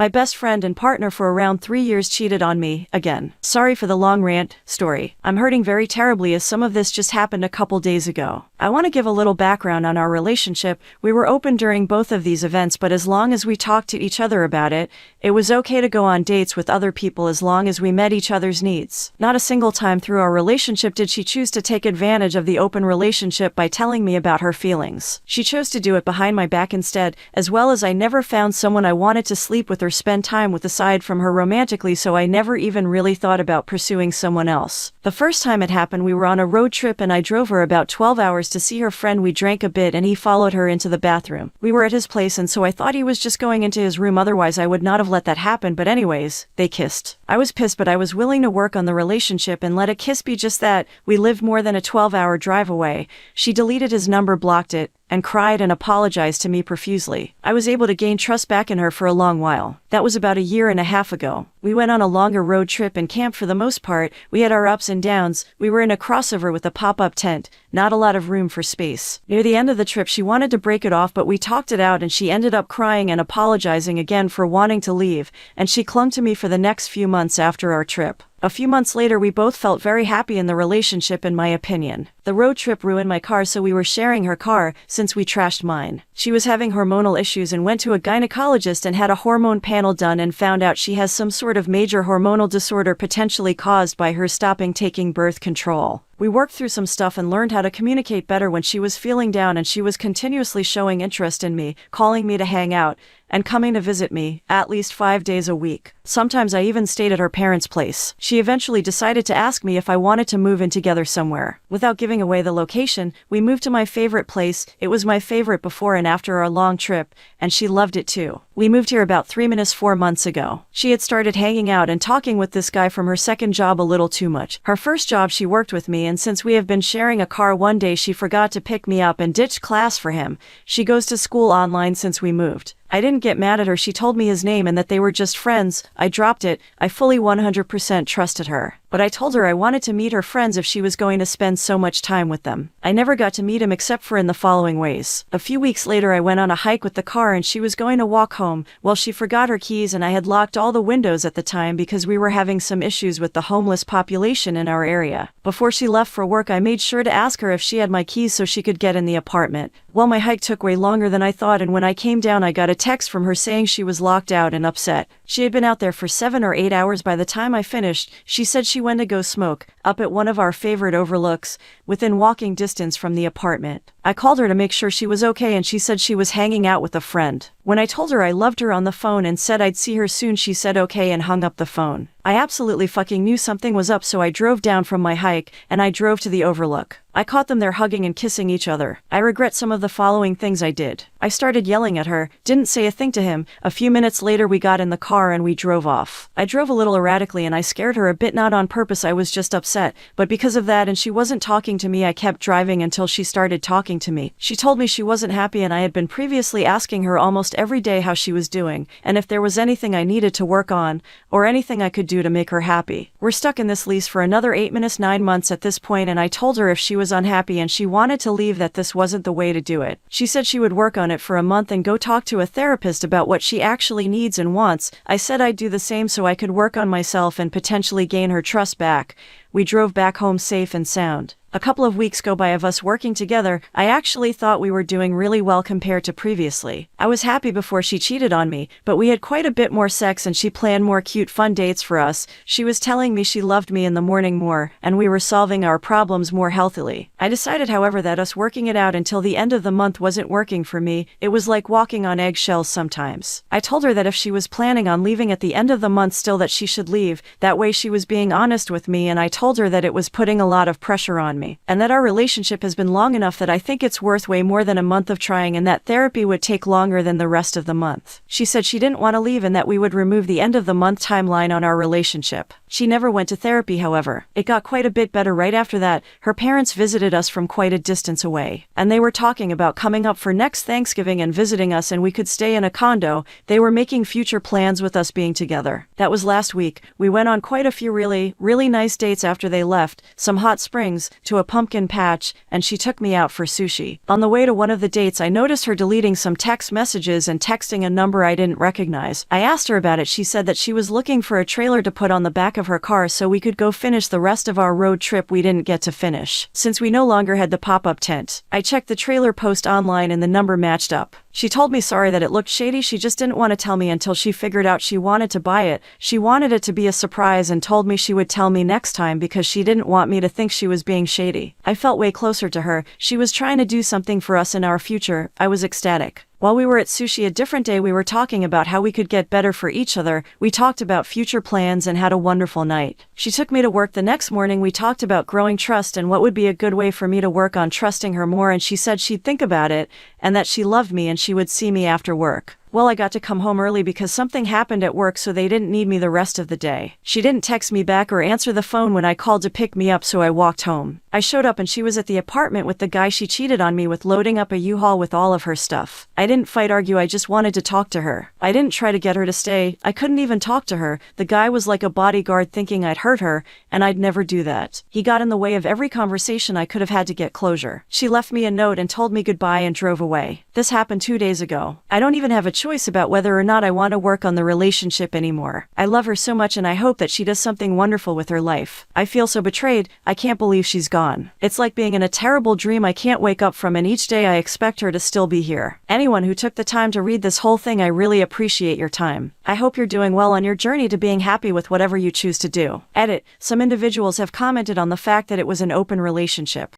My best friend and partner for around 3 years cheated on me, again. Sorry for the long rant story. I'm hurting very terribly as some of this just happened a couple days ago. I want to give a little background on our relationship. We were open during both of these events, but as long as we talked to each other about it, it was okay to go on dates with other people as long as we met each other's needs. Not a single time through our relationship did she choose to take advantage of the open relationship by telling me about her feelings. She chose to do it behind my back instead, as well as I never found someone I wanted to sleep with or spend time with aside from her romantically, so I never even really thought about pursuing someone else. The first time it happened, we were on a road trip and I drove her about 12 hours to see her friend. We drank a bit and he followed her into the bathroom. We were at his place and so I thought he was just going into his room, otherwise I would not have let that happen, but anyways, they kissed. I was pissed, but I was willing to work on the relationship and let a kiss be just that. We lived more than a 12-hour drive away. She deleted his number, blocked it, and cried and apologized to me profusely. I was able to gain trust back in her for a long while. That was about a year and a half ago. We went on a longer road trip and camped for the most part. We had our ups and downs. We were in a crossover with a pop-up tent, not a lot of room for space. Near the end of the trip she wanted to break it off, but we talked it out and she ended up crying and apologizing again for wanting to leave, and she clung to me for the next few months after our trip. A few months later we both felt very happy in the relationship, in my opinion. The road trip ruined my car, so we were sharing her car since we trashed mine. She was having hormonal issues and went to a gynecologist and had a hormone panel done and found out she has some sort of major hormonal disorder potentially caused by her stopping taking birth control. We worked through some stuff and learned how to communicate better when she was feeling down, and she was continuously showing interest in me, calling me to hang out, and coming to visit me, at least 5 days a week. Sometimes I even stayed at her parents' place. She eventually decided to ask me if I wanted to move in together somewhere. Without giving away the location, we moved to my favorite place. It was my favorite before and after our long trip, and she loved it too. We moved here about 4 months ago. She had started hanging out and talking with this guy from her second job a little too much. Her first job she worked with me, and since we have been sharing a car, one day she forgot to pick me up and ditched class for him. She goes to school online since we moved. I didn't get mad at her. She told me his name and that they were just friends. I dropped it. I fully 100% trusted her. But I told her I wanted to meet her friends if she was going to spend so much time with them. I never got to meet him except for in the following ways. A few weeks later I went on a hike with the car and she was going to walk home. Well, she forgot her keys and I had locked all the windows at the time because we were having some issues with the homeless population in our area. Before she left for work I made sure to ask her if she had my keys so she could get in the apartment. Well, my hike took way longer than I thought, and when I came down I got a text from her saying she was locked out and upset. She had been out there for 7 or 8 hours by the time I finished. She said she went to go smoke, up at one of our favorite overlooks, within walking distance from the apartment. I called her to make sure she was okay and she said she was hanging out with a friend. When I told her I loved her on the phone and said I'd see her soon, she said okay and hung up the phone. I absolutely fucking knew something was up, so I drove down from my hike and I drove to the overlook. I caught them there hugging and kissing each other. I regret some of the following things I did. I started yelling at her, didn't say a thing to him. A few minutes later we got in the car and we drove off. I drove a little erratically and I scared her a bit, not on purpose, I was just upset. But because of that and she wasn't talking to me, I kept driving until she started talking to me. She told me she wasn't happy and I had been previously asking her almost every day how she was doing, and if there was anything I needed to work on, or anything I could do to make her happy. We're stuck in this lease for another 9 months at this point, and I told her if she was unhappy and she wanted to leave that this wasn't the way to do it. She said she would work on it for a month and go talk to a therapist about what she actually needs and wants. I said I'd do the same so I could work on myself and potentially gain her trust back. We drove back home safe and sound. A couple of weeks go by of us working together. I actually thought we were doing really well compared to previously. I was happy before she cheated on me, but we had quite a bit more sex and she planned more cute fun dates for us. She was telling me she loved me in the morning more, and we were solving our problems more healthily. I decided, however, that us working it out until the end of the month wasn't working for me. It was like walking on eggshells sometimes. I told her that if she was planning on leaving at the end of the month still, that she should leave. That way she was being honest with me, and I told her that it was putting a lot of pressure on me, and that our relationship has been long enough that I think it's worth way more than a month of trying, and that therapy would take longer than the rest of the month. She said she didn't want to leave and that we would remove the end of the month timeline on our relationship. She never went to therapy, however. It got quite a bit better right after that. Her parents visited us from quite a distance away, and they were talking about coming up for next Thanksgiving and visiting us, and we could stay in a condo. They were making future plans with us being together. That was last week. We went on quite a few really nice dates after they left, some hot springs, to a pumpkin patch, and she took me out for sushi. On the way to one of the dates, I noticed her deleting some text messages and texting a number I didn't recognize. I asked her about it. She said that she was looking for a trailer to put on the back of her car so we could go finish the rest of our road trip we didn't get to finish, since we no longer had the pop-up tent. I checked the trailer post online and the number matched up. She told me sorry that it looked shady. She just didn't want to tell me until she figured out she wanted to buy it. She wanted it to be a surprise and told me she would tell me next time because she didn't want me to think she was being shady. I felt way closer to her. She was trying to do something for us in our future. I was ecstatic. While we were at sushi a different day, we were talking about how we could get better for each other. We talked about future plans and had a wonderful night. She took me to work the next morning. We talked about growing trust and what would be a good way for me to work on trusting her more, and she said she'd think about it and that she loved me and she would see me after work. Well, I got to come home early because something happened at work, so they didn't need me the rest of the day. She didn't text me back or answer the phone when I called to pick me up, so I walked home. I showed up and she was at the apartment with the guy she cheated on me with, loading up a U-Haul with all of her stuff. I didn't fight, argue, I just wanted to talk to her. I didn't try to get her to stay. I couldn't even talk to her. The guy was like a bodyguard, thinking I'd hurt her, and I'd never do that. He got in the way of every conversation I could have had to get closure. She left me a note and told me goodbye and drove away. This happened 2 days ago. I don't even have a choice about whether or not I want to work on the relationship anymore. I love her so much and I hope that she does something wonderful with her life. I feel so betrayed. I can't believe she's gone. It's like being in a terrible dream I can't wake up from, and each day I expect her to still be here. Anyone who took the time to read this whole thing, I really appreciate your time. I hope you're doing well on your journey to being happy with whatever you choose to do. Edit. Some individuals have commented on the fact that it was an open relationship.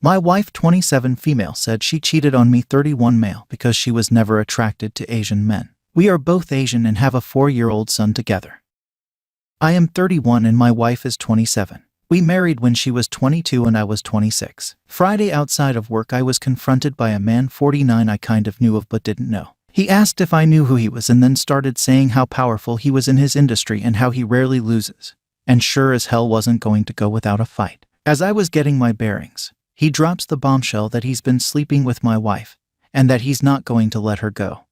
My wife, 27 female, said she cheated on me, 31 male, because she was never attracted to Asian men. We are both Asian and have a 4-year-old son together. I am 31 and my wife is 27. We married when she was 22 and I was 26. Friday, outside of work, I was confronted by a man, 49, I kind of knew of but didn't know. He asked if I knew who he was and then started saying how powerful he was in his industry and how he rarely loses, and sure as hell wasn't going to go without a fight. As I was getting my bearings, he drops the bombshell that he's been sleeping with my wife, and that he's not going to let her go.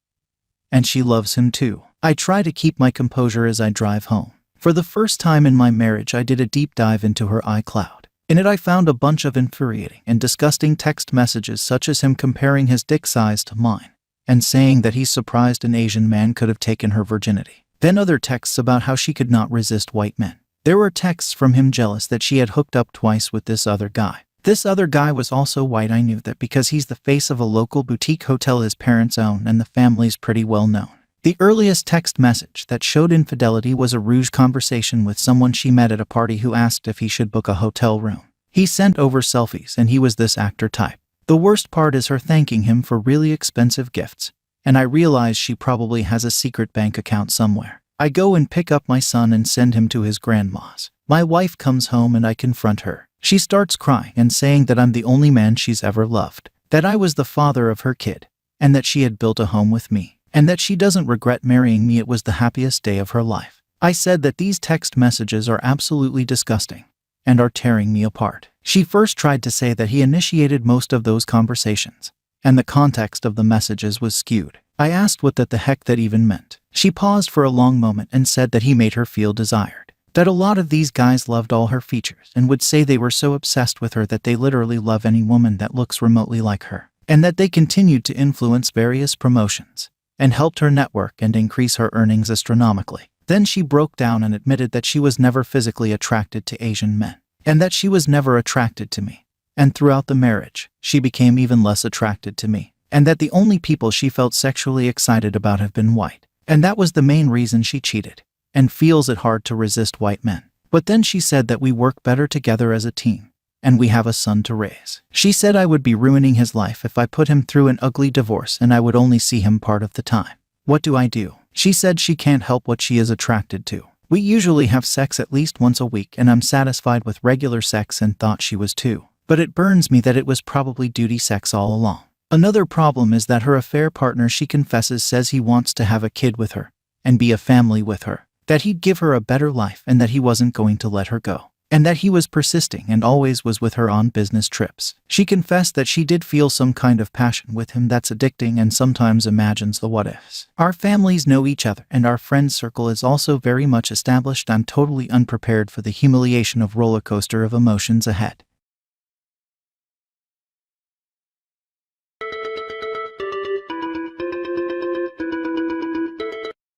And she loves him too. I try to keep my composure as I drive home. For the first time in my marriage, I did a deep dive into her iCloud. In it, I found a bunch of infuriating and disgusting text messages, such as him comparing his dick size to mine, and saying that he's surprised an Asian man could have taken her virginity. Then other texts about how she could not resist white men. There were texts from him jealous that she had hooked up twice with this other guy. This other guy was also white. I knew that because he's the face of a local boutique hotel his parents own and the family's pretty well known. The earliest text message that showed infidelity was a ruse conversation with someone she met at a party who asked if he should book a hotel room. He sent over selfies and he was this actor type. The worst part is her thanking him for really expensive gifts, and I realize she probably has a secret bank account somewhere. I go and pick up my son and send him to his grandma's. My wife comes home and I confront her. She starts crying and saying that I'm the only man she's ever loved, that I was the father of her kid, and that she had built a home with me, and that she doesn't regret marrying me. It was the happiest day of her life. I said that these text messages are absolutely disgusting and are tearing me apart. She first tried to say that he initiated most of those conversations, and the context of the messages was skewed. I asked what the heck that even meant. She paused for a long moment and said that he made her feel desired. That a lot of these guys loved all her features and would say they were so obsessed with her that they literally love any woman that looks remotely like her, and that they continued to influence various promotions and helped her network and increase her earnings astronomically. Then she broke down and admitted that she was never physically attracted to Asian men, and that she was never attracted to me. And throughout the marriage, she became even less attracted to me, and that the only people she felt sexually excited about have been white, and that was the main reason she cheated, and feels it hard to resist white men. But then she said that we work better together as a team, and we have a son to raise. She said I would be ruining his life if I put him through an ugly divorce and I would only see him part of the time. What do I do? She said she can't help what she is attracted to. We usually have sex at least once a week and I'm satisfied with regular sex and thought she was too. But it burns me that it was probably duty sex all along. Another problem is that her affair partner, she confesses, says he wants to have a kid with her, and be a family with her, that he'd give her a better life and that he wasn't going to let her go, and that he was persisting and always was with her on business trips. She confessed that she did feel some kind of passion with him that's addicting and sometimes imagines the what-ifs. Our families know each other and our friend circle is also very much established. I'm totally unprepared for the humiliation of roller coaster of emotions ahead.